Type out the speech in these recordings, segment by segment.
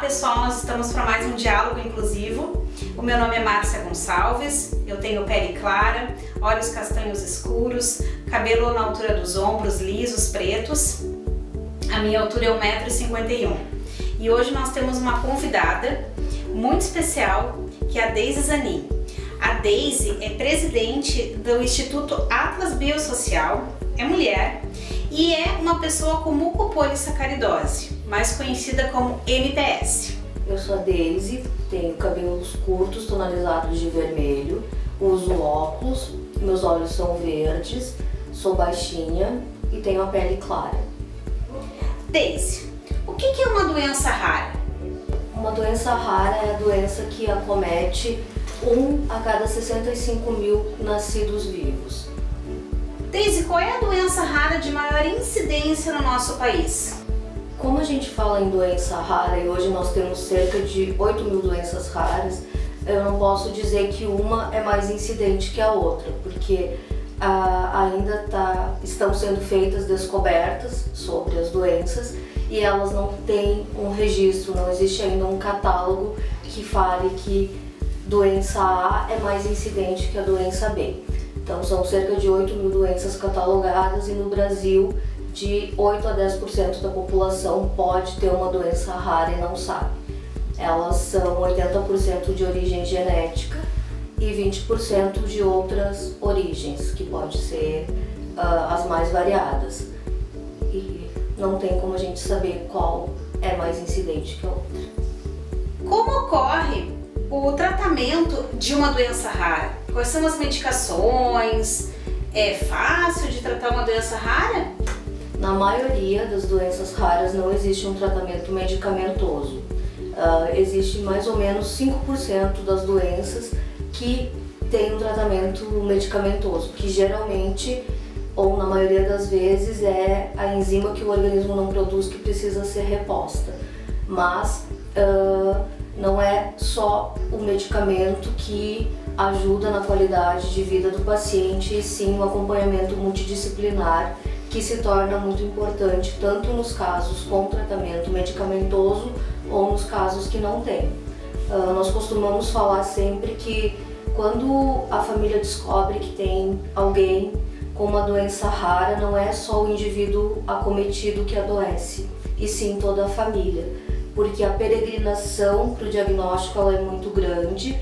pessoal, nós estamos para mais um diálogo inclusivo. O meu nome é Márcia Gonçalves, eu tenho pele clara, olhos castanhos escuros, cabelo na altura dos ombros, lisos, pretos. A minha altura é 1,51 m. E hoje nós temos uma convidada muito especial, que é a Deise Zanin. A Deise é presidente do Instituto Atlas Biosocial, é mulher e é uma pessoa com mucopolissacaridose, mais conhecida como MPS. Eu sou a Deise, tenho cabelos curtos tonalizados de vermelho, uso óculos, meus olhos são verdes, sou baixinha e tenho a pele clara. Deise, o que é uma doença rara? Uma doença rara é a doença que acomete 1 a cada 65 mil nascidos vivos. Deise, qual é a doença rara de maior incidência no nosso país? Como a gente fala em doença rara e hoje nós temos cerca de 8 mil doenças raras, eu não posso dizer que uma é mais incidente que a outra, porque ainda estão sendo feitas descobertas sobre as doenças e elas não têm um registro, não existe ainda um catálogo que fale que doença A é mais incidente que a doença B. Então são cerca de 8 mil doenças catalogadas e no Brasil de 8 a 10% da população pode ter uma doença rara e não sabe. Elas são 80% de origem genética e 20% de outras origens, que pode ser as mais variadas. E não tem como a gente saber qual é mais incidente que a outra. Como ocorre o tratamento de uma doença rara? Quais são as medicações? É fácil de tratar uma doença rara? Na maioria das doenças raras não existe um tratamento medicamentoso. Existe mais ou menos 5% das doenças que tem um tratamento medicamentoso, que geralmente, ou na maioria das vezes, é a enzima que o organismo não produz que precisa ser reposta. Mas não é só o medicamento que ajuda na qualidade de vida do paciente, e sim o acompanhamento multidisciplinar, que se torna muito importante tanto nos casos com tratamento medicamentoso ou nos casos que não tem. Nós costumamos falar sempre que quando a família descobre que tem alguém com uma doença rara, não é só o indivíduo acometido que adoece, e sim toda a família, porque a peregrinação para o diagnóstico ela é muito grande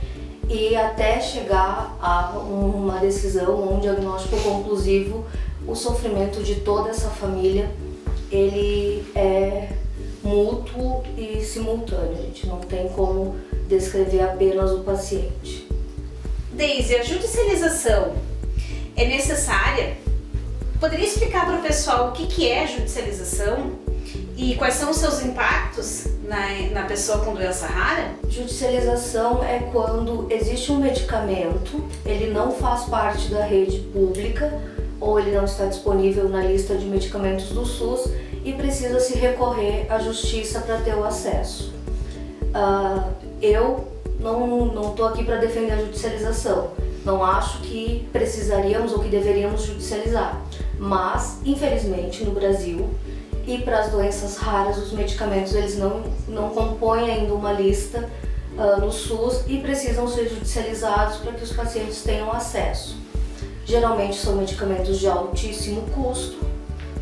e até chegar a uma decisão ou um diagnóstico conclusivo, o sofrimento de toda essa família ele é mútuo e simultâneo. A gente não tem como descrever apenas o paciente. Deise, a judicialização é necessária? Poderia explicar para o pessoal o que é a judicialização e quais são os seus impactos na pessoa com doença rara? Judicialização é quando existe um medicamento, ele não faz parte da rede pública ou ele não está disponível na lista de medicamentos do SUS e precisa se recorrer à justiça para ter o acesso. Eu não estou aqui para defender a judicialização, não acho que precisaríamos ou que deveríamos judicializar, mas infelizmente no Brasil e para as doenças raras os medicamentos eles não compõem ainda uma lista no SUS e precisam ser judicializados para que os pacientes tenham acesso. Geralmente são medicamentos de altíssimo custo,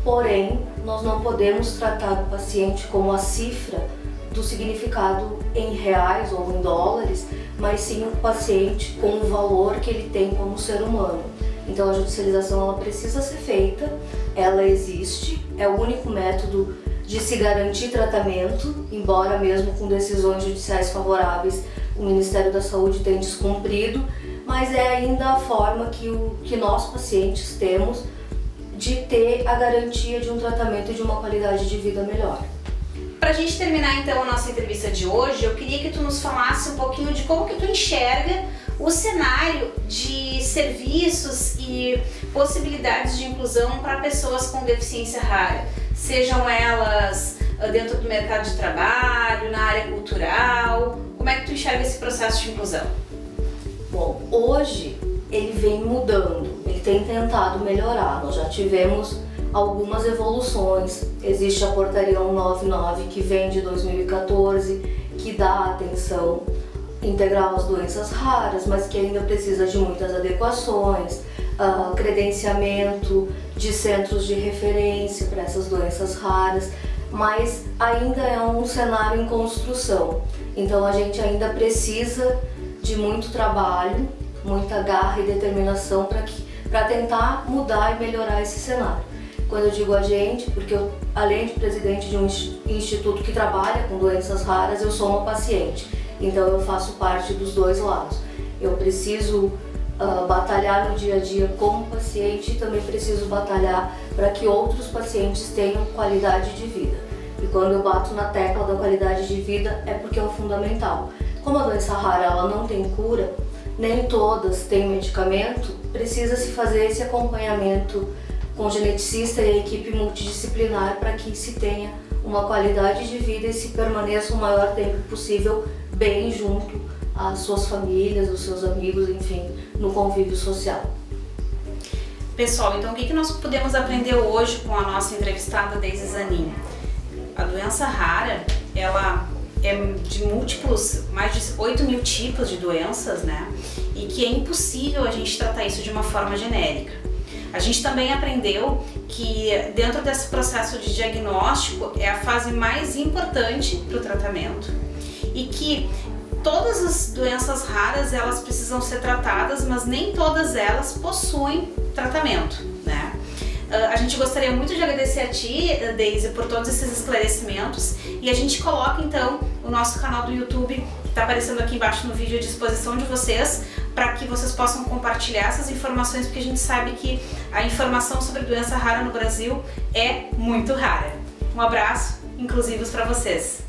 porém nós não podemos tratar o paciente como a cifra do significado em reais ou em dólares, mas sim o paciente com o valor que ele tem como ser humano. Então a judicialização ela precisa ser feita, ela existe, é o único método de se garantir tratamento, embora mesmo com decisões judiciais favoráveis o Ministério da Saúde tem descumprido, mas é ainda a forma que nós pacientes temos de ter a garantia de um tratamento e de uma qualidade de vida melhor. Para a gente terminar então a nossa entrevista de hoje, eu queria que tu nos falasse um pouquinho de como que tu enxerga o cenário de serviços e possibilidades de inclusão para pessoas com deficiência rara, sejam elas dentro do mercado de trabalho, na área cultural. Como é que tu enxerga esse processo de inclusão? Bom, hoje ele vem mudando, ele tem tentado melhorar. Nós já tivemos algumas evoluções. Existe a Portaria 199 que vem de 2014, que dá atenção integral às doenças raras, mas que ainda precisa de muitas adequações, credenciamento de centros de referência para essas doenças raras, mas ainda é um cenário em construção. Então a gente ainda precisa de muito trabalho, muita garra e determinação para tentar mudar e melhorar esse cenário. Quando eu digo a gente, porque eu, além de presidente de um instituto que trabalha com doenças raras, eu sou uma paciente. Então eu faço parte dos dois lados. Eu preciso batalhar no dia a dia como paciente e também preciso batalhar para que outros pacientes tenham qualidade de vida. E quando eu bato na tecla da qualidade de vida é porque é o fundamental. Como a doença rara ela não tem cura, nem todas têm medicamento, precisa se fazer esse acompanhamento com o geneticista e a equipe multidisciplinar para que se tenha uma qualidade de vida e se permaneça o maior tempo possível bem junto às suas famílias, aos seus amigos, enfim, no convívio social. Pessoal, então o que nós podemos aprender hoje com a nossa entrevistada Deise Zanin? A doença rara, ela é de múltiplos, mais de 8 mil tipos de doenças, né? E que é impossível a gente tratar isso de uma forma genérica. A gente também aprendeu que dentro desse processo de diagnóstico é a fase mais importante para o tratamento e que todas as doenças raras elas precisam ser tratadas, mas nem todas elas possuem tratamento, né? A gente gostaria muito de agradecer a ti, Deise, por todos esses esclarecimentos e a gente coloca então o nosso canal do YouTube, que está aparecendo aqui embaixo no vídeo, à disposição de vocês, para que vocês possam compartilhar essas informações, porque a gente sabe que a informação sobre doença rara no Brasil é muito rara. Um abraço, inclusivos para vocês!